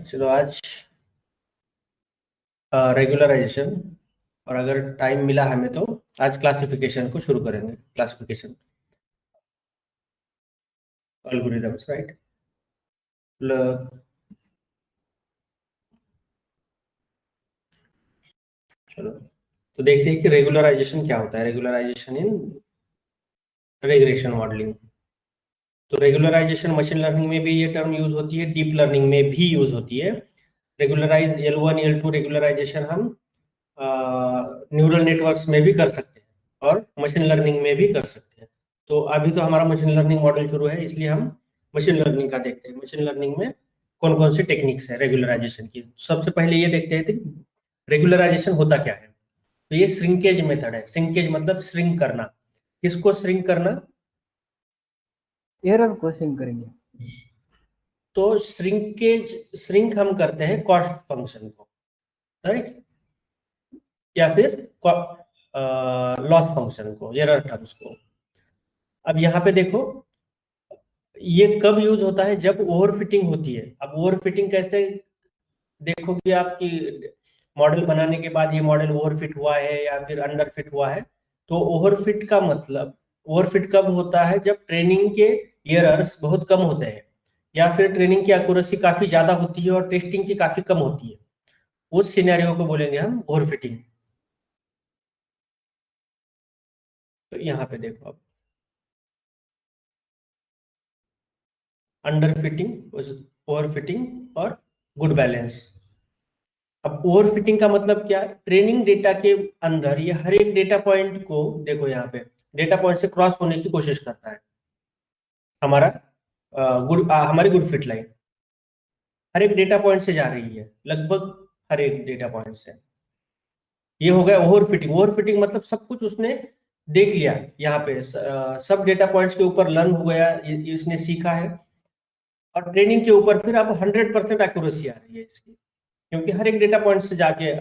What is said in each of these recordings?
चलो आज रेगुलराइजेशन और अगर टाइम मिला हमें तो आज क्लासिफिकेशन को शुरू करेंगे। Classification algorithms, right. चलो तो देखते हैं कि रेगुलराइजेशन क्या होता है। रेगुलराइजेशन इन रिग्रेशन मॉडलिंग। तो रेगुलराइजेशन मशीन लर्निंग में भी ये टर्म यूज होती है, डीप लर्निंग में भी यूज होती है। रेगुलराइज L1 L2 रेगुलराइजेशन हम न्यूरल नेटवर्क्स में भी कर सकते हैं और मशीन लर्निंग में भी कर सकते हैं। तो अभी तो हमारा मशीन लर्निंग मॉडल शुरू है, इसलिए हम मशीन लर्निंग का देखते हैं। मशीन लर्निंग में कौन कौन सी टेक्निक्स है रेगुलराइजेशन की। सबसे पहले ये देखते हैं कि रेगुलराइजेशन होता क्या है। तो ये श्रिंकेज मेथड है। श्रिंकेज मतलब श्रिंक करना। किसको श्रिंक करना? एरर को श्रिंक करेंगे। तो श्रिंक हम करते हैं कॉस्ट फंक्शन को, राइट, या फिर लॉस फंक्शन को, एरर टर्म्स को। अब यहाँ पे देखो, ये कब यूज होता है? जब ओवरफिटिंग होती है। अब ओवरफिटिंग कैसे देखोगे आपकी मॉडल बनाने के बाद ये मॉडल ओवरफिट हुआ है या फिर अंडरफिट हुआ है। तो ओवरफिट का मतलब, ओवरफिट कब होता है? जब ट्रेनिंग के एरर्स बहुत कम होते हैं या फिर ट्रेनिंग की एक्यूरेसी काफी ज्यादा होती है और टेस्टिंग की काफी कम होती है। उस सिनेरियो को बोलेंगे हम ओवरफिटिंग। तो यहाँ पे देखो अब अंडरफिटिंग, ओवरफिटिंग और गुड बैलेंस। अब ओवरफिटिंग का मतलब क्या? ट्रेनिंग डेटा के अंदर ये हर एक डेटा पॉइंट को, देखो यहाँ पे डेटा पॉइंट से क्रॉस होने की कोशिश करता है हमारा हमारी गुड फिट लाइन हर एक डेटा पॉइंट से जा रही है, लगभग हर एक डेटा पॉइंट से। ये हो गया ओवरफिटिंग। ओवरफिटिंग मतलब सब कुछ उसने देख लिया, यहाँ पे सब डेटा पॉइंट्स के ऊपर लर्न हो गया, इसने सीखा है और ट्रेनिंग के ऊपर फिर अब 100% एक्यूरेसी आ रही है इसकी, क्योंकि हर एक डेटा पॉइंट से जाके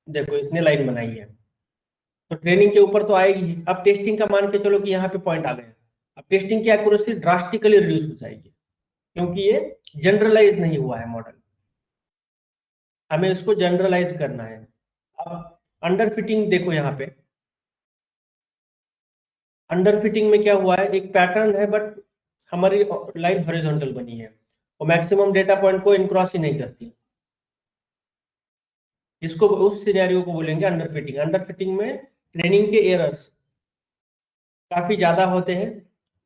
देखो इसने लाइन बनाई है। तो ट्रेनिंग के ऊपर तो आएगी ही। अब टेस्टिंग का मान के चलो कि यहाँ पे पॉइंट आ गया, अब टेस्टिंग की एक्यूरेसी ड्रास्टिकली रिड्यूस हो जाएगी, क्योंकि ये जनरलाइज नहीं हुआ है मॉडल। हमें इसको जनरलाइज करना है। अब अंडर फिटिंग देखो, यहाँ पे अंडर फिटिंग में क्या हुआ है? एक पैटर्न है बट हमारी लाइन हॉरिजॉन्टल बनी है, वो मैक्सिमम डेटा पॉइंट को इनक्रॉस ही नहीं करती। इसको, उस सिनेरियो को बोलेंगे अंडर फिटिंग। अंडर फिटिंग में ट्रेनिंग के एरर्स काफी ज्यादा होते हैं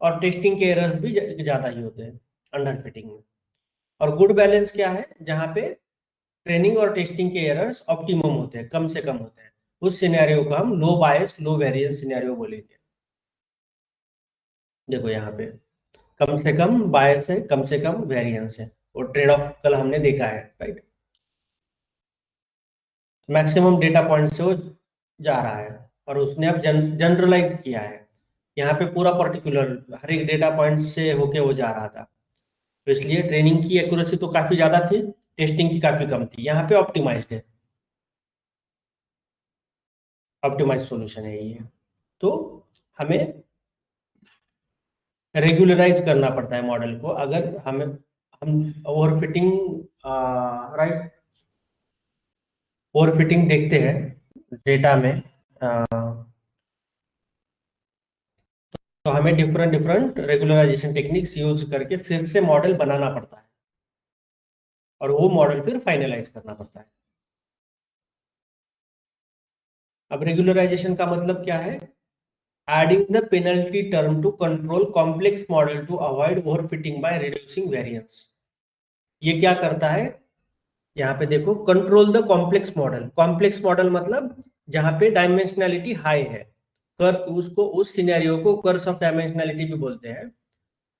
और टेस्टिंग के एरर्स भी ज्यादा ही होते हैं अंडर फिटिंग में। और गुड बैलेंस क्या है? जहां पे ट्रेनिंग और टेस्टिंग के एरर्स ऑप्टिमम होते हैं, कम से कम होते हैं। उस सिनेरियो को हम लो बायस लो वेरिएंस सिनेरियो बोलेंगे। देखो यहाँ पे कम से कम बायस है, कम से कम वेरिएंस है, और ट्रेड ऑफ कल हमने देखा है, राइट। मैक्सिमम डेटा पॉइंट से वो जा रहा है और उसने अब जनरलाइज किया है। यहाँ पे पूरा पर्टिकुलर हर एक डेटा पॉइंट से होके वो जा रहा था, तो इसलिए ट्रेनिंग की एक्यूरेसी तो काफी ज्यादा थी, टेस्टिंग की काफी कम थी। यहाँ पे ऑप्टिमाइज्ड है, ऑप्टिमाइज सॉल्यूशन है ये। तो हमें रेगुलराइज करना पड़ता है मॉडल को। अगर हम ओवरफिटिंग, राइट, ओवरफिटिंग देखते हैं डेटा में, तो हमें different different regularisation techniques use करके फिर से मॉडल बनाना पड़ता है और वो मॉडल फिर फाइनलाइज करना पड़ता है। अब रेगुलराइजेशन का मतलब क्या है? Adding the penalty term to control complex model to avoid overfitting by reducing variance. ये क्या करता है? यहाँ पे देखो, control the complex model. Complex model मतलब जहां पे डायमेंशनैलिटी हाई है। कर उसको, उस सिनेरियो को कर्स ऑफ डायमेंशनैलिटी भी बोलते हैं।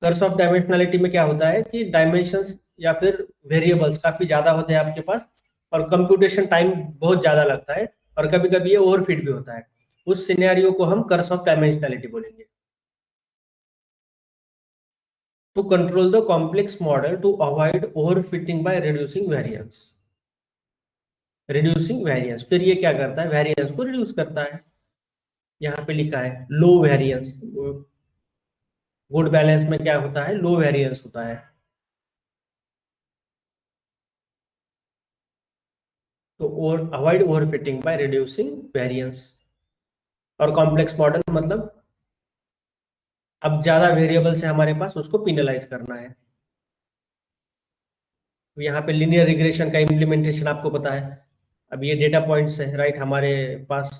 कर्स ऑफ डायमेंशनैलिटी में क्या होता है कि डायमेंशंस या फिर वेरिएबल्स काफी ज्यादा होते हैं आपके पास और कंप्यूटेशन टाइम बहुत ज्यादा लगता है और कभी कभी ये ओवरफिट भी होता है। उस सिनेरियो को हम कर्स ऑफ डायमेंशनैलिटी बोलेंगे। To control the complex model to avoid overfitting by reducing variance. Reducing variance, फिर ये क्या करता है? वेरिएंस को रिड्यूस करता है। यहाँ पे लिखा है लो वेरिएंस। गुड बैलेंस में क्या होता है? लो वेरिएंस होता है। तो avoid overfitting by reducing variance. और कॉम्प्लेक्स मॉडल मतलब अब ज्यादा वेरिएबल से हमारे पास उसको पिनलाइज करना है। यहाँ पे लीनियर रिग्रेशन का इम्प्लीमेंटेशन आपको पता है। अब ये डेटा पॉइंट्स है राइट हमारे पास,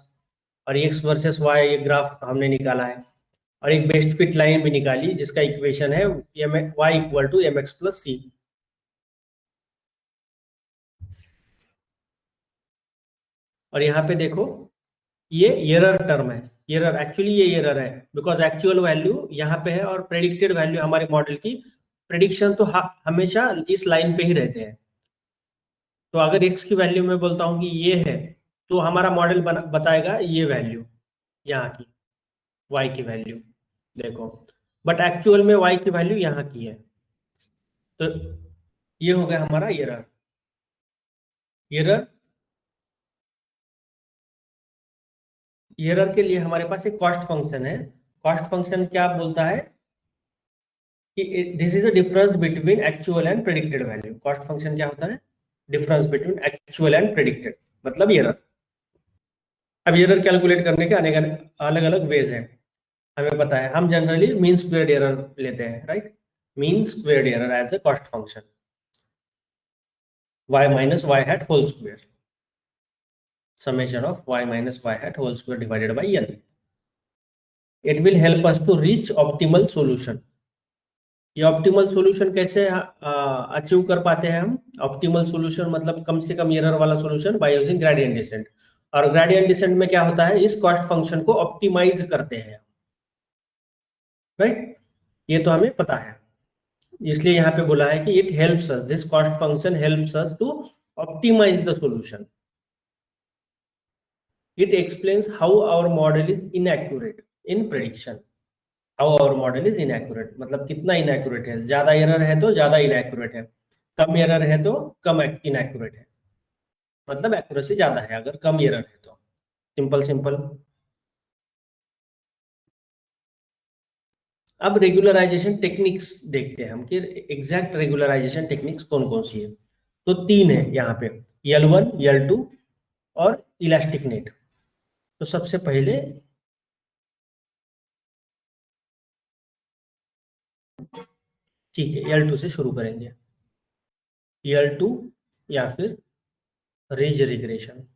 और एक्स वर्सेस वाई ये ग्राफ हमने निकाला है, और एक बेस्ट फिट लाइन भी निकाली जिसका इक्वेशन है Y equal to M X plus C. और यहाँ पे देखो ये एरर टर्म है, एरर एक्चुअली ये एरर है बिकॉज एक्चुअल वैल्यू यहाँ पे है और प्रेडिक्टेड वैल्यू हमारे मॉडल की प्रेडिक्शन तो हमेशा इस लाइन पे ही रहते हैं। तो अगर x की वैल्यू में बोलता हूँ कि ये है तो हमारा मॉडल बताएगा ये वैल्यू यहाँ की, y की वैल्यू देखो, बट एक्चुअल में y की वैल्यू यहाँ की है। तो ये हो गया हमारा एरर। एरर एरर के लिए हमारे पास एक कॉस्ट फंक्शन है। कॉस्ट फंक्शन क्या बोलता है कि this is the difference between actual and predicted value. Cost function क्या होता है? Difference between actual and predicted मतलब एरर। अब एरर कैलकुलेट करने के अनेक अलग अलग वेज हैं, हमें पता है। हम जनरली मीन स्क्वेयर्ड एरर लेते हैं right, mean squared error as a cost function, y minus y hat whole square, summation of y minus y hat whole square divided by n. It will help us to reach optimal solution. ये optimal solution कैसे achieve कर पाते हैं हम? Optimal solution मतलब कम से कम error वाला solution by using gradient descent. और ग्रेडियंट डिसेंट में क्या होता है, इस कॉस्ट फंक्शन को ऑप्टिमाइज करते हैं राइट, ये तो हमें पता है। इसलिए यहाँ पे बोला है कि it helps us, this cost function helps us to optimise the solution. It explains how our model is inaccurate in prediction. How our model is inaccurate मतलब कितना इनएक्यूरेट है, ज्यादा एरर है तो ज्यादा इनएक्यूरेट है, कम एरर है तो कम इनएक्यूरेट है, मतलब एक्यूरेसी ज्यादा है अगर कम एरर है तो। Simple simple. अब रेगुलराइजेशन टेक्निक्स देखते हैं हम कि एग्जैक्ट रेगुलराइजेशन टेक्निक्स कौन कौन सी है। तो तीन है यहाँ पे, L1, L2 और इलास्टिक नेट। तो सबसे पहले ठीक है L2 से शुरू करेंगे। L2 या फिर रिज रिग्रेशन,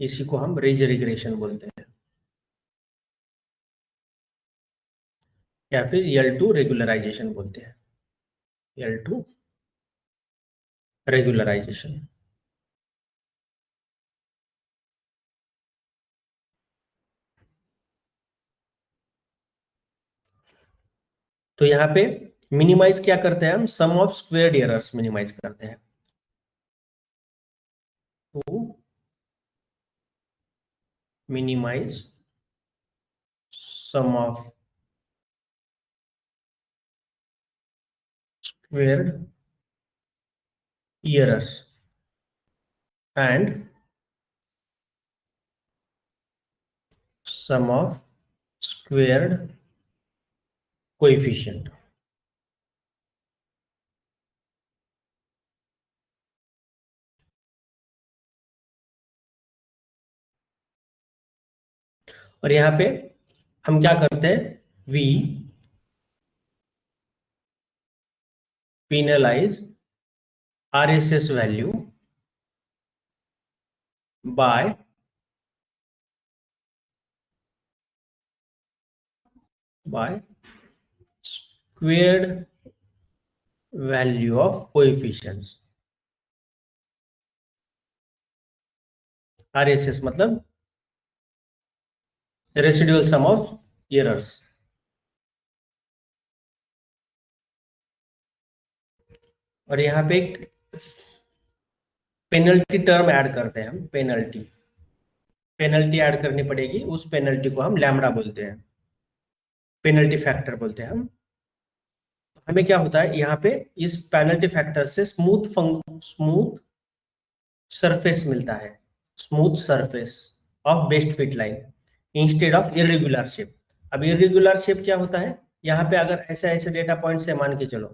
इसी को हम रिज रिग्रेशन बोलते हैं, या फिर L2 रेगुलराइजेशन बोलते हैं, L2 रेगुलराइजेशन। तो यहाँ पे मिनिमाइज क्या करते हैं हम, sum of squared errors minimise करते हैं। तो minimise sum of squared errors and sum of squared coefficient। और यहां पे हम क्या करते हैं, we penalize RSS value by squared value of coefficients। RSS मतलब रेसिडुअल सम ऑफ एरर्स। और यहाँ पे एक पेनल्टी टर्म ऐड करते हैं हम, पेनल्टी ऐड करनी पड़ेगी, उस पेनल्टी को हम लैम्बडा बोलते हैं, पेनल्टी फैक्टर बोलते हैं हम। हमें क्या होता है यहाँ पे, इस पेनल्टी फैक्टर से स्मूथ सरफेस मिलता है, smooth surface of best fit line instead of irregular shape. अब इरेगुलर शेप क्या होता है, यहाँ पे अगर ऐसे ऐसे डेटा पॉइंट से मान के चलो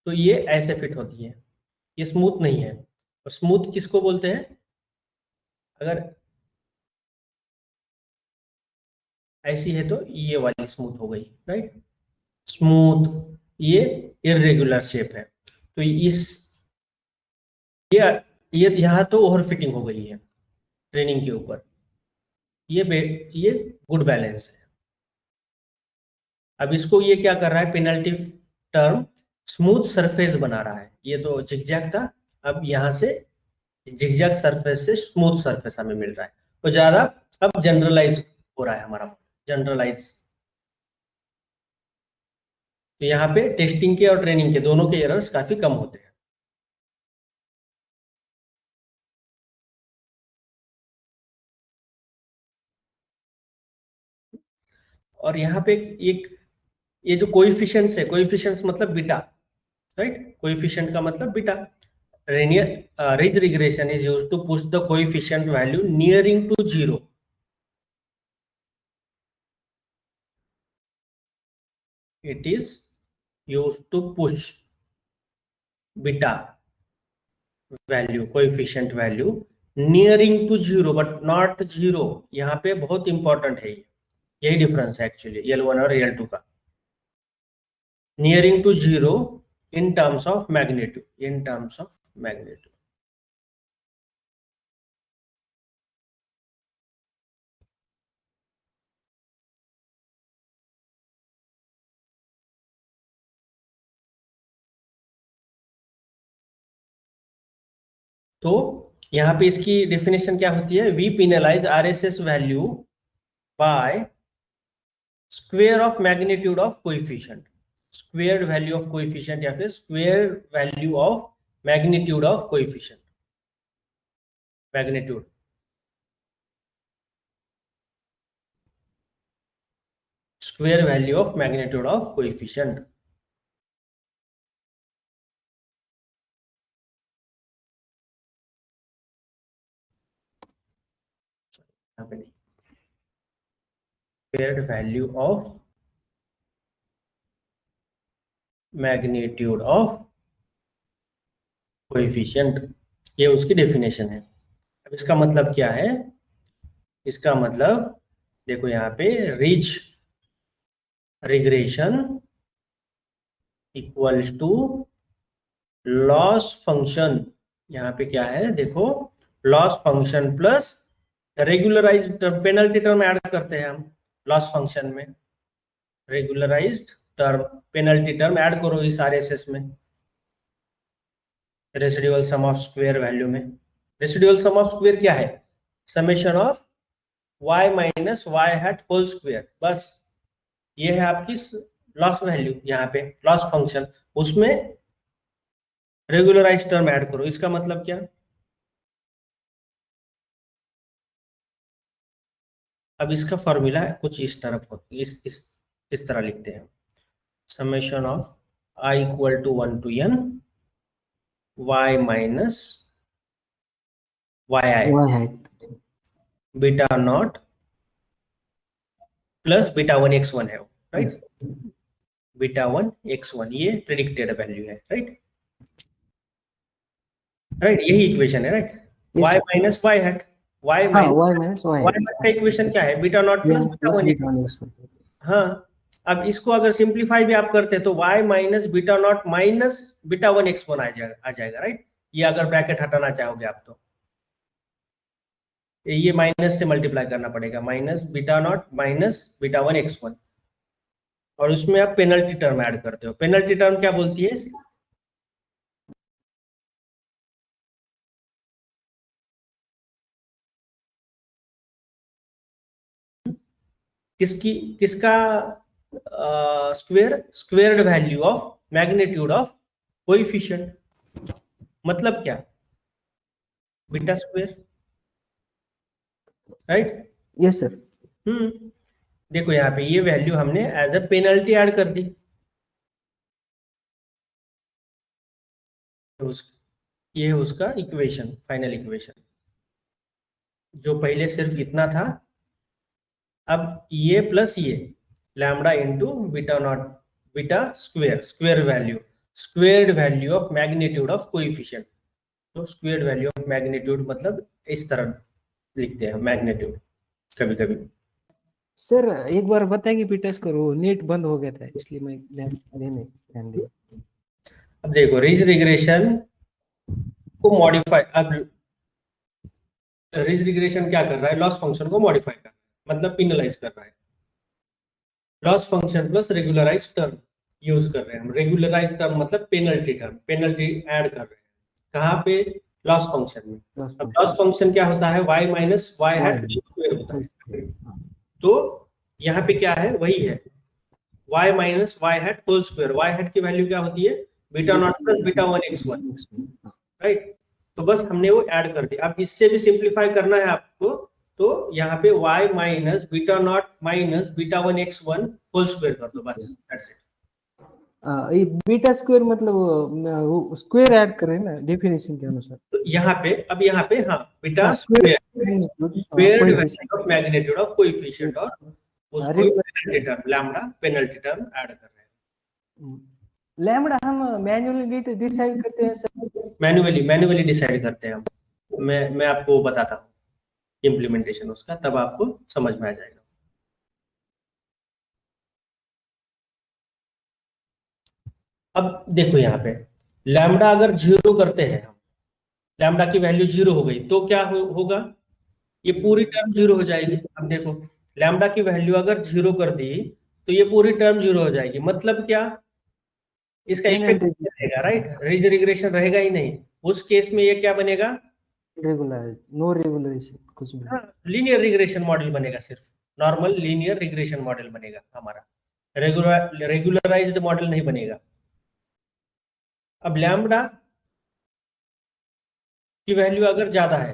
तो ये ऐसे फिट होती है, ये स्मूथ नहीं है। और स्मूथ किसको बोलते हैं? अगर ऐसी है तो ये वाली स्मूथ हो गई, राइट। स्मूथ, ये इरेगुलर शेप है। तो इस ये यहाँ तो ओवर फिटिंग हो गई है ट्रेनिंग के ऊपर। ये गुड बैलेंस है। अब इसको ये क्या कर रहा है, पेनल्टी टर्म स्मूथ सरफेस बना रहा है। ये तो जिगजैग था, अब यहाँ से जिगजैग सरफेस से स्मूथ सरफेस हमें मिल रहा है। तो ज्यादा अब जनरलाइज हो रहा है हमारा, जनरलाइज। तो यहाँ पे टेस्टिंग के और ट्रेनिंग के दोनों के एरर्स काफी कम होते हैं। और यहाँ पे एक ये जो कोएफिशिएंट्स है, कोएफिशिएंट्स मतलब बीटा, राइट। कोएफिशिएंट का मतलब beta. ridge regression is used to push the coefficient value nearing to 0. It is used to push beta value, coefficient value nearing to 0 but not 0. यहाँ पे बहुत इंपॉर्टेंट है, यही difference है actually L1 और L2 का। Nearing to 0 in terms of magnitude, in terms of magnitude. तो यहाँ पे इसकी डेफिनेशन क्या होती है, we penalise RSS value by square of magnitude of coefficient, squared value of coefficient या फिर square value of magnitude of coefficient, magnitude. Square value of magnitude of coefficient. यहाँ पे नहीं, square value of magnitude of coefficient, ये उसकी definition है। अब इसका मतलब क्या है, इसका मतलब देखो यहाँ पे ridge regression equals to loss function. यहाँ पे क्या है देखो, loss function plus regularised term, penalty term add करते हैं हम लॉस फंक्शन में, regularised term penalty term add करो इस RSS में, residual sum of square value में। रेसिडुअल सम ऑफ स्क्वायर क्या है, summation of y minus Y hat whole square. बस ये है आपकी लॉस वैल्यू, यहाँ पे लॉस फंक्शन, उसमें रेगुलराइज टर्म ऐड करो। इसका मतलब क्या, अब इसका फॉर्मूला कुछ इस तरफ इस तरह लिखते हैं, summation of i equal to 1 to n y minus y i beta naught plus beta 1 x1 है, राइट। बीटा 1 x1 ये प्रेडिक्टेड वैल्यू है, राइट, राइट, यही इक्वेशन है, right. y minus Y hat, y minus Y hat का equation क्या है, beta naught plus beta 1 x1। हाँ, अब इसको अगर सिंप्लीफाई भी आप करते हैं तो y minus beta not minus beta 1 x1 आ जाएगा, राइट। ये अगर ब्रैकेट हटाना चाहोगे आप तो ये माइनस से मल्टीप्लाई करना पड़ेगा, minus beta not minus beta 1 x1, और उसमें आप पेनल्टी टर्म ऐड करते हो। पेनल्टी टर्म क्या बोलती है, किसका squared value of magnitude of coefficient, मतलब क्या, beta square, right. Yes sir. देखो यहाँ पे ये वैल्यू हमने एज अ पेनल्टी ऐड कर दी, ये है उसका इक्वेशन, फाइनल इक्वेशन, जो पहले सिर्फ इतना था, अब ये प्लस ये lambda into beta not, beta square, square value, squared value of magnitude of coefficient. तो स्क्वेयर्ड वैल्यू ऑफ मैग्नीट्यूड मतलब इस तरह लिखते हैं मैग्नीट्यूड कभी कभी। सर एक बार बताएंगे पिटस करो, नेट बंद हो गया था इसलिए मैं ध्यान दिया। अब देखो रिज रिग्रेशन को मॉडिफाई, अब रिज रिग्रेशन क्या कर रहा है, लॉस फंक्शन को मॉडिफाई कर रहा है, मतलब पिनलाइज कर रहा है। Loss function plus regularise term use कर रहे हैं हम। रेगुलराइज टर्म मतलब पेनल्टी टर्म, पेनल्टी ऐड कर रहे हैं कहाँ पे, लॉस फंक्शन में। अब लॉस फंक्शन क्या होता है, y minus Y hat square होता है। तो यहाँ पे क्या है, वही है y minus Y hat whole square. Y hat की वैल्यू क्या होती है, beta naught plus beta 1x1, right. तो बस हमने वो ऐड कर दिया। अब इससे भी सिंप्लीफाई करना है आपको, तो यहाँ पे y minus beta not minus beta 1x1 whole square कर दो, बस दैट्स इट। ये बीटा स्क्वायर मतलब वो स्क्वायर ऐड करें ना डेफिनेशन के अनुसार। तो यहाँ पे, अब यहाँ पे हाँ beta square value of magnitude of coefficient और उसको penalty term lambda penalty term add कर रहे हैं। लैम्डा हम मैन्युअली डिसाइड करते हैं सर? मैन्युअली डिसाइड करते हैं हम। मैं आपको बताता हूँ इम्प्लीमेंटेशन उसका, तब आपको समझ में आ जाएगा। अब देखो यहाँ पे लैम्डा अगर 0 करते हैं हम, लैम्डा की वैल्यू 0 हो गई तो क्या होगा, ये पूरी टर्म 0 हो जाएगी। अब देखो लैम्डा की वैल्यू अगर 0 कर दी तो ये पूरी टर्म 0 हो जाएगी, मतलब क्या, इसका इफेक्ट रहेगा, राइट, रिज रिग्रेशन रहेगा ही नहीं। उस केस में ये क्या बनेगा, रेगुलर, नो रेगुलरेशन कुछ भी। हाँ, लीनियर रिग्रेशन मॉडल बनेगा, सिर्फ नॉर्मल लीनियर रिग्रेशन मॉडल बनेगा हमारा, रेगुलराइज्ड मॉडल नहीं बनेगा। अब लैम्डा की वैल्यू अगर ज्यादा है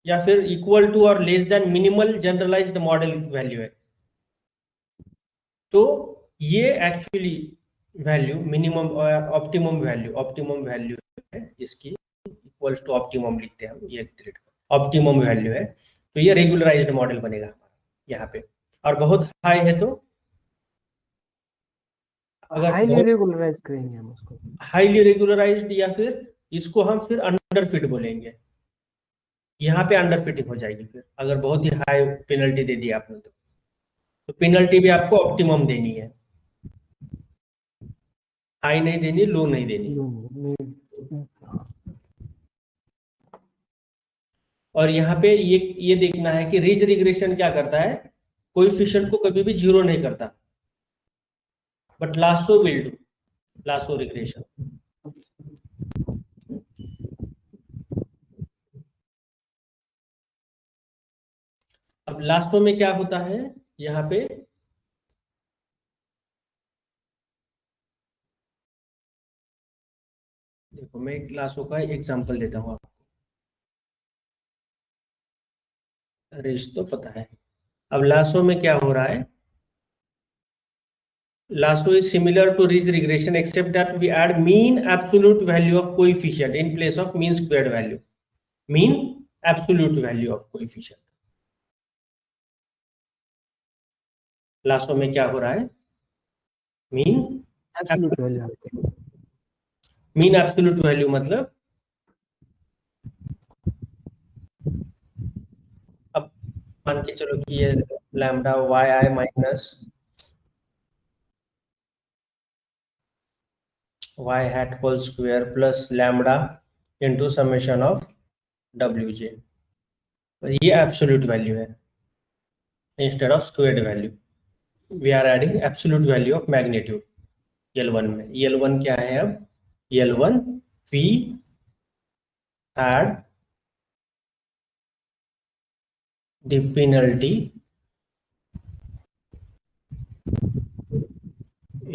या फिर इक्वल टू और less than minimal generalised model value है, तो ये एक्चुअली वैल्यू मिनिमम और ऑप्टिमम वैल्यू है इसकी, इक्वल्स टू ऑप्टिमम लिखते हैं हम, ये ऑप्टिमम वैल्यू है। तो ये रेगुलराइज्ड मॉडल बनेगा हमारा यहाँ पे। और बहुत हाई है तो, अगर हाईली रेगुलराइज करेंगे हम उसको, हाईली रेगुलराइज्ड, या फिर इसको हम फिर अंडरफिट बोलेंगे। यहाँ पे अंडर फिटिंग हो जाएगी फिर, अगर बहुत ही हाई पेनल्टी दे दी आपने तो पेनल्टी भी आपको ऑप्टिमम देनी है, हाई नहीं देनी, लो नहीं देनी। और यहाँ पे ये देखना है कि रिज रिग्रेशन क्या करता है, कोएफिशिएंट को कभी भी 0 नहीं करता, but lasso will do, lasso regression. अब लास्टो में क्या होता है, यहाँ पे देखो मैं एक लासो का एग्जांपल देता हूँ आपको, रिज तो पता है। अब लासो में क्या हो रहा है, lasso is similar to ridge regression except that we add mean absolute value of coefficient in place of mean squared value, mean absolute value of coefficient। lasso में क्या हो रहा है, mean absolute value मतलब, अब मान के चलो कि ये lambda yi minus y hat whole square plus lambda into summation of wj, ये एब्सोल्यूट वैल्यू है instead of squared value. We are adding absolute value of magnitude L1 में। L1 क्या है, अब L1 we add the penalty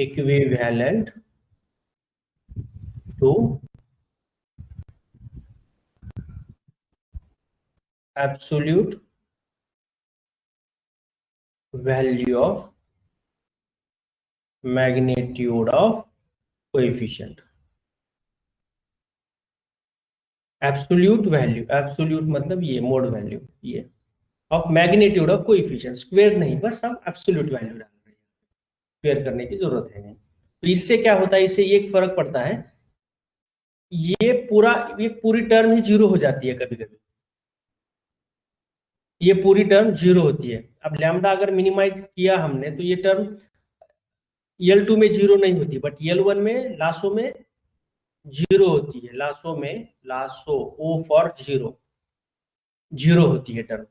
equivalent to absolute value of magnitude of coefficient। Absolute value, absolute मतलब ये mod value, ये of magnitude of coefficient, square नहीं, बस हम एब्सोल्यूट वैल्यू डाल रहे हैं, स्क्वायर करने की जरूरत है नहीं। तो इससे क्या होता है, इससे ये एक फर्क पड़ता है, ये पूरी टर्म ही जीरो हो जाती है कभी कभी, ये पूरी टर्म जीरो होती है। अब लैम्डा अगर मिनिमाइज किया हमने तो ये टर्म L2 में जीरो नहीं होती, बट L1 में लासो में जीरो होती है, lasso o for zero, zero होती है टर्म।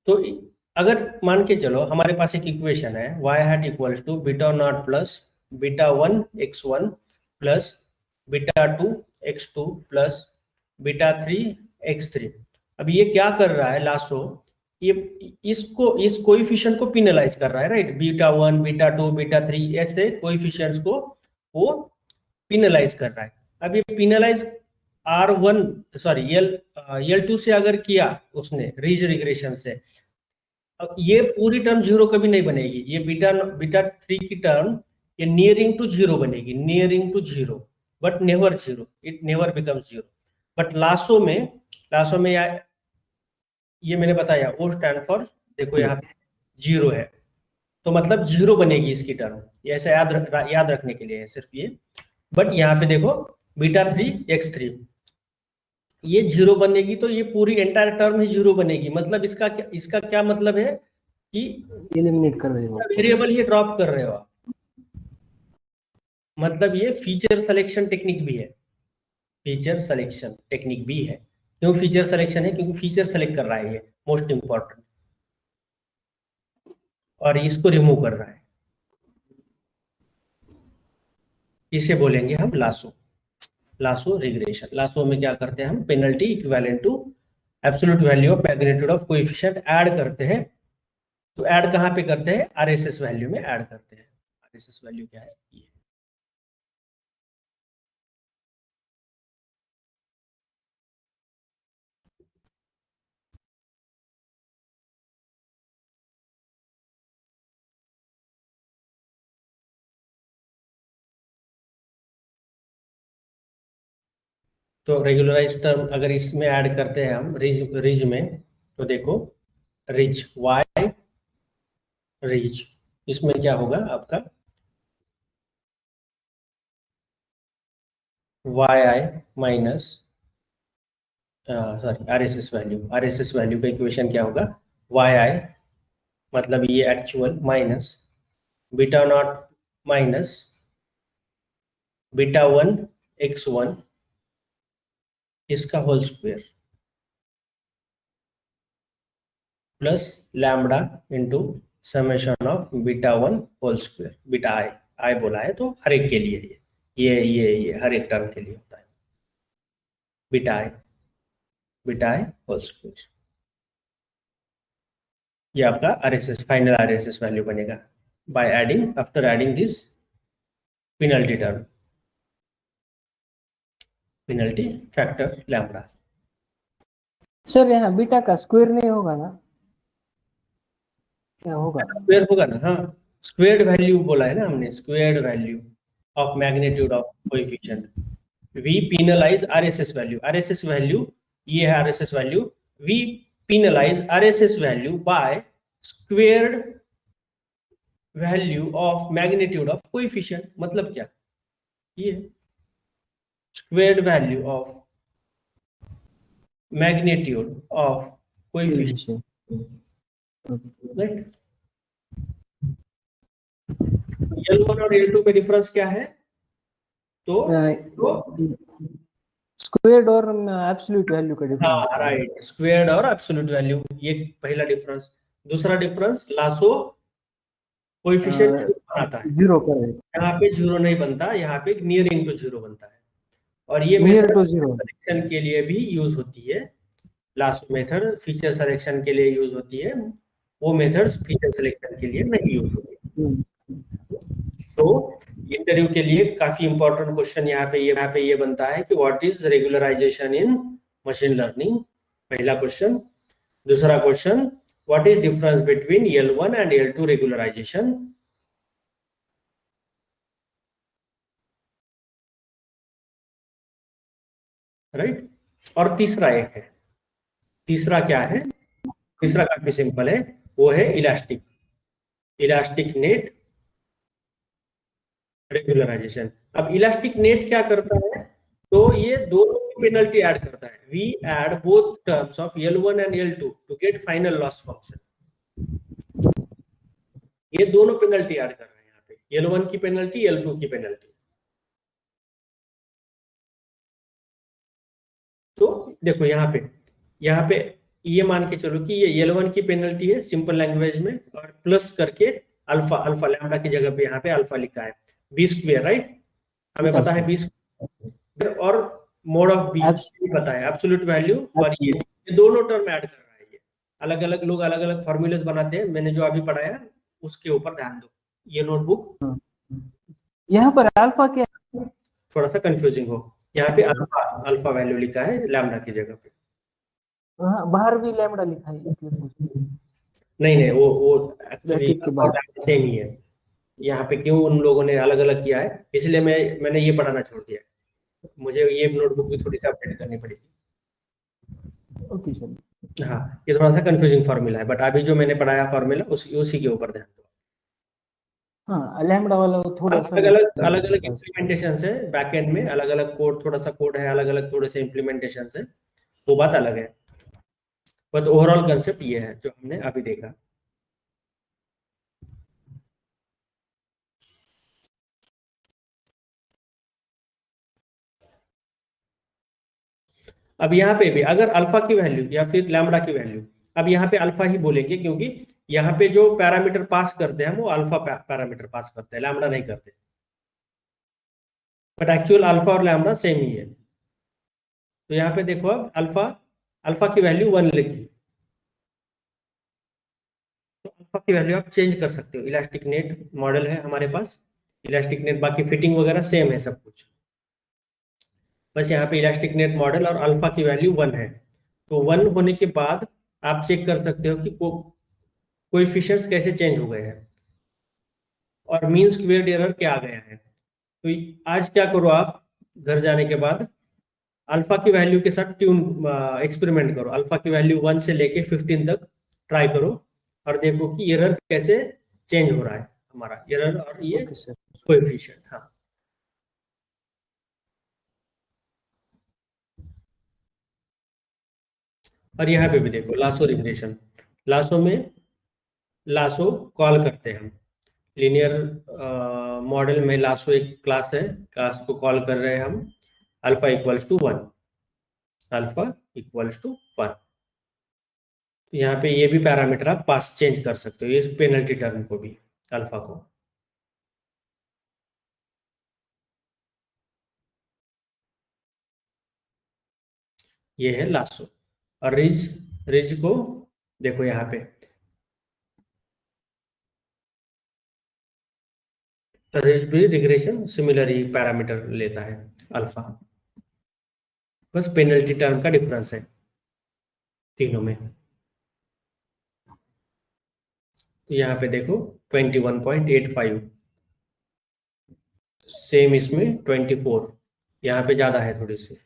तो अगर मान के चलो हमारे पास एक इक्वेशन है y hat equals to beta naught plus beta 1 x1 plus beta 2 x2 plus beta 3 x3। अब ये क्या कर रहा है लास्टो, ये इस कोएफिशिएंट को पिनलाइज कर रहा है, राइट। बीटा 1 बीटा 2 बीटा 3 ऐसे कोएफिशिएंट्स को वो पिनलाइज कर रहा है। अब ये पिनलाइज R1 सॉरी L2 से अगर किया उसने रीज रिग्रेशन से, अब ये पूरी टर्म जीरो कभी नहीं बनेगी, ये बीटा बीटा 3 की टर्म ये नियरिंग टू जीरो बनेगी, nearing to zero, but never zero, it never becomes zero. But lasso में ये मैंने बताया ओ स्टैंड फॉर, देखो यहाँ पे जीरो है, तो मतलब जीरो बनेगी इसकी टर्म, ये ऐसा याद रखने के लिए है सिर्फ ये। बट यहाँ पे देखो बीटा 3 x3 ये जीरो बनेगी, तो ये पूरी एंटायर टर्म ही जीरो बनेगी। मतलब इसका क्या मतलब है कि एलिमिनेट कर रहे हो, वेरिएबल ये ड्रॉप कर रहे हो आप, मतलब ये फीचर सिलेक्शन टेक्निक भी है, फीचर सिलेक्शन टेक्निक भी है। क्यों फीचर सिलेक्शन है, क्योंकि फीचर सेलेक्ट कर रहा है ये, मोस्ट इंपॉर्टेंट, और इसको रिमूव कर रहा है, इसे बोलेंगे हम लासो रिग्रेशन। लासो में क्या करते हैं हम, penalty equivalent to absolute value of magnitude of coefficient add करते हैं। तो ऐड कहाँ पे करते हैं, आरएसएस वैल्यू में ऐड करते हैं। आरएसएस वैल्यू क्या है, ये तो रेगुलराइज टर्म अगर इसमें ऐड करते हैं हम रिज में, तो देखो रिज वाई रिज, इसमें क्या होगा आपका Y I minus sorry RSS value का इक्वेशन क्या होगा, वाई आई मतलब ये actual minus beta not minus beta 1 x1 इसका whole square plus lambda into summation of beta 1 whole square, beta I बोला है तो हर एक के लिए ये हर एक टर्म के लिए होता है, बीटा आई होल स्क्वायर। ये आपका आरएसएस फाइनल आरएसएस वैल्यू बनेगा by adding, after adding this penalty term, penalty factor lambda. Sir यहाँ बीटा का स्क्वायर नहीं होगा ना, क्या होगा? स्क्वायर होगा ना, हाँ स्क्वायर्ड वैल्यू बोला है ना हमने, squared value of magnitude of coefficient. We penalize RSS value ये है RSS value, we penalize RSS value by squared value of magnitude of coefficient. मतलब क्या, ये squared value of magnitude of coefficient, right. L1 और L2 में difference क्या है, तो स्क्वायर्ड और एब्सोल्यूट वैल्यू का डिफरेंस। हाँ राइट, स्क्वायर्ड और एब्सोल्यूट वैल्यू, ये पहला डिफरेंस। दूसरा डिफरेंस लासो कोएफिशिएंट आता है, जीरो कर, यहाँ पे जीरो नहीं बनता, यहाँ पे नियरिंग टू जीरो बनता है। और ये near method to zero selection के लिए भी यूज होती है, लासो मेथड फीचर सिलेक्शन के लिए यूज होती है, वो मेथड्स फीचर सिलेक्शन के लिए नहीं यूज होती। तो इंटरव्यू के लिए काफी इंपॉर्टेंट क्वेश्चन यहाँ पे ये बनता है कि what is regularization in machine learning, पहला क्वेश्चन। दूसरा question, what is difference between L1 and L2 regularization. Right. और तीसरा एक है, तीसरा क्या है, तीसरा काफी सिंपल है, वो है इलास्टिक, इलास्टिक नेट रेगुलराइजेशन। अब इलास्टिक नेट क्या करता है, तो ये दोनों की पेनल्टी ऐड करता है। We add both terms of L1 and L2 to get final loss function. ये दोनों पेनल्टी ऐड कर रहे हैं यहाँ पे, L1 की पेनल्टी, L2 की पेनल्टी। तो देखो यहाँ पे ये मान के चलो कि ये L1 की पेनल्टी है सिंपल लैंग्वेज में, और प्लस करके अल्फा, अल्फा लैम्डा की जगह पे यहाँ पे अल्फा लिखा है, बी स्क्वायर, राइट। हमें पता है बी स्क्वायर, और मोड ऑफ बी पता है, एब्सोल्यूट वैल्यू, और ये दोनों टर्म ऐड कर रहा है। ये अलग अलग लोग अलग अलग फॉर्मूलेस बनाते हैं, मैंने जो अभी पढ़ाया उसके ऊपर ध्यान दो। ये नोटबुक, यहाँ पर अल्फा क्या, थोड़ा सा कंफ्यूजिंग हो, यहाँ पे अल्फा, अल्फा वैल्यू लिखा है लैम्डा की जगह पे। हाँ बाहर भी लैम्डा लिखा है इसलिए पूछ नहीं नहीं, वो एक्चुअली ब्रैकेट के बाहर। सेम ही है। यहाँ पे क्यों उन लोगों ने अलग अलग किया है, इसलिए मैंने ये पढ़ाना छोड़ दिया है। मुझे ये नोटबुक भी थोड़ी सी अपडेट करनी पड़ेगी। Okay sir. हाँ, ये थोड़ा सा कंफ्यूजिंग फार्मूला है, बट अभी जो मैंने पढ़ाया फार्मूला उसी के ऊपर ध्यान दो। हाँ लैम्डा वाला थोड़ा सा अलग अलग इम्प्लीमेंटेशन है बैकएंड में, अलग अलग कोड, थोड़ा सा कोड है अलग अलग, थोड़े से इम्प्लीमेंटेशन है, वो बात अलग है, बट ओवरऑल कंसेप्ट ये है जो हमने अभी देखा। अब यहाँ पे भी अगर अल्फा की वैल्यू या फिर लैम्डा की वैल्यू, अब यहाँ पे अल्फा ही बोलेंगे क्योंकि यहाँ पे जो पैरामीटर पास करते हैं वो अल्फा पैरामीटर पास करते हैं, लैम्डा नहीं करते, बट एक्चुअल अल्फा और लैम्डा सेम ही है। तो यहाँ पे देखो, अब अल्फा, अल्फा की वैल्यू 1 लिखी, तो अल्फा की वैल्यू आप चेंज कर सकते हो। इलास्टिक नेट मॉडल है हमारे पास, इलास्टिक नेट, बाकी फिटिंग वगैरह सेम है सब कुछ, बस यहाँ पे इलास्टिक नेट मॉडल और अल्फा की वैल्यू 1 है। तो 1 होने के बाद आप चेक कर सकते हो कि कोएफिशिएंट्स कैसे चेंज हो गए हैं और मीन स्क्वेयर्ड एरर क्या आ गया है। तो आज क्या करो आप, घर जाने के बाद अल्फा की वैल्यू के साथ ट्यून एक्सपेरिमेंट करो, अल्फा की वैल्यू 1 से लेके 15 तक ट्राई करो और देखो कि एरर कैसे चेंज हो रहा है हमारा एरर और ये कोएफिशिएंट। हाँ, और यहाँ पे भी देखो लासो रिग्रेशन, लासो में लासो कॉल करते हैं हम, लीनियर मॉडल में लासो एक क्लास है, क्लास को कॉल कर रहे हैं हम, alpha equals to 1, alpha equals to 1। यहाँ पे ये भी पैरामीटर आप पास चेंज कर सकते हो, ये पेनल्टी टर्म को भी, अल्फा को। ये है लासो। और रिज, रिज को देखो यहाँ पे, रिज भी रिग्रेशन सिमिलर ही पैरामीटर लेता है अल्फा, बस पेनल्टी टर्म का डिफरेंस है तीनों में। तो यहाँ पे देखो 21.85, सेम इसमें 24, यहाँ पे ज्यादा है थोड़ी सी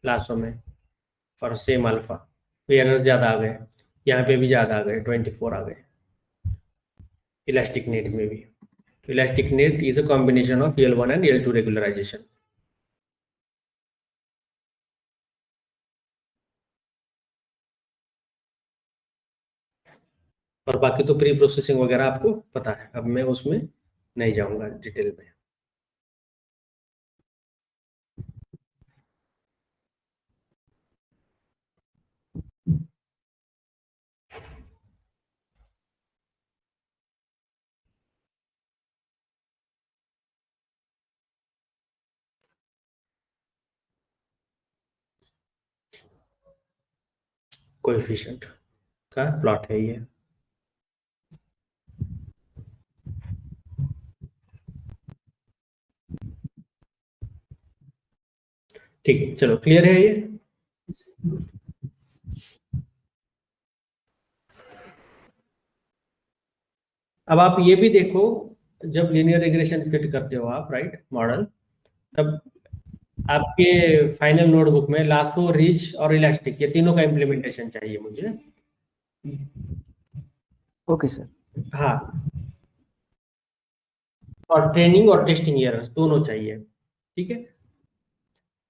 लासो में, और सेम अल्फा, एरर ज्यादा आ गए, यहाँ पे भी ज्यादा आ गए, 24 आ गए इलास्टिक नेट में भी। Elastic net is a combination of L1 and L2 regularization. और बाकी तो प्री प्रोसेसिंग वगैरह आपको पता है, अब मैं उसमें नहीं जाऊंगा डिटेल में। कोएफिशिएंट का प्लॉट है ये। ठीक है, चलो क्लियर है ये। अब आप ये भी देखो, जब लीनियर रिग्रेशन फिट करते हो आप, राइट, मॉडल, तब आपके फाइनल नोटबुक में लासो, रिच और इलास्टिक ये तीनों का इम्प्लीमेंटेशन चाहिए मुझे। Okay sir. हाँ, और ट्रेनिंग और टेस्टिंग एरर्स दोनों चाहिए, ठीक है।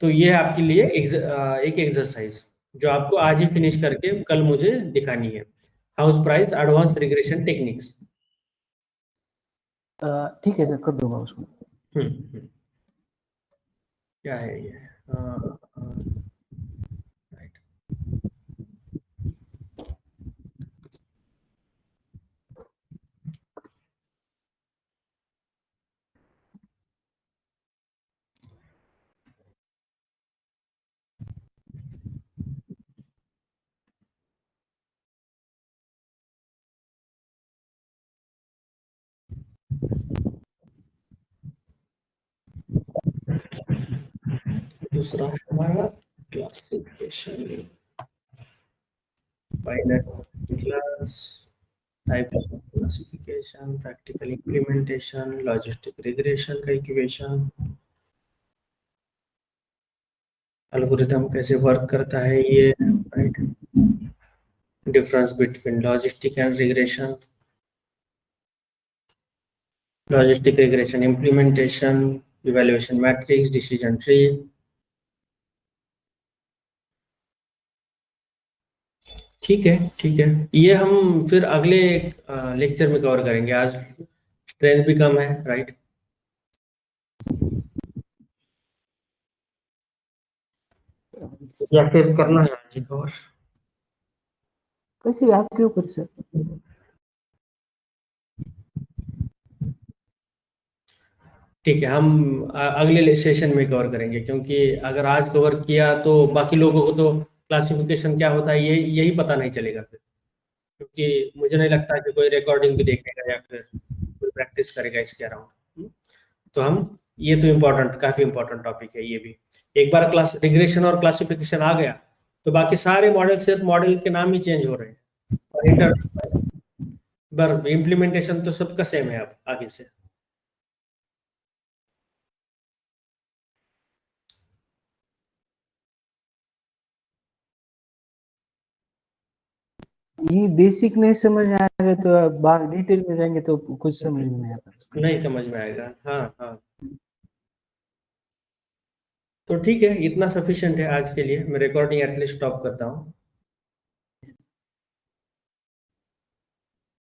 तो ये है आपके लिए एक एक्सरसाइज जो आपको आज ही फिनिश करके कल मुझे दिखानी है। House price advance regression techniques. ठीक है सर, कर दूंगा उसको। हम्म। क्या है ये? राइट। दूसरा है हमारा classification, binary class, type classification, practical implementation, logistic regression का इक्वेशन, एल्गोरिथम कैसे वर्क करता है ये, right, difference between logistic and regression, logistic regression implementation, evaluation matrix, decision tree. ठीक है, ठीक है, ये हम फिर अगले लेक्चर में कवर करेंगे, आज ट्रेन भी कम है, राइट। या फिर करना है आज ही कवर? कैसे आपके ऊपर सर। ठीक है, हम अगले सेशन में कवर करेंगे, क्योंकि अगर आज कवर किया तो बाकी लोगों को तो क्लासिफिकेशन क्या होता है ये यही पता नहीं चलेगा फिर, क्योंकि मुझे नहीं लगता कि कोई रिकॉर्डिंग भी देखेगा या फिर कोई प्रैक्टिस करेगा इसके अराउंड। तो हम, ये तो इम्पोर्टेंट, काफी इम्पोर्टेंट टॉपिक है ये भी। एक बार क्लास रिग्रेशन और क्लासिफिकेशन आ गया तो बाकी सारे मॉडल, सिर्फ मॉडल के नाम ही चेंज हो रहे हैं, और इम्प्लीमेंटेशन तो सबका सेम है अब आगे से। ये बेसिक नहीं समझ आ रहे तो अब बाहर डिटेल में जाएंगे तो कुछ समझ में नहीं आता उसका। नहीं समझ में आएगा, हाँ हाँ। तो ठीक है, इतना सफिशिएंट है आज के लिए, मैं रिकॉर्डिंग एटलीस्ट स्टॉप करता हूँ।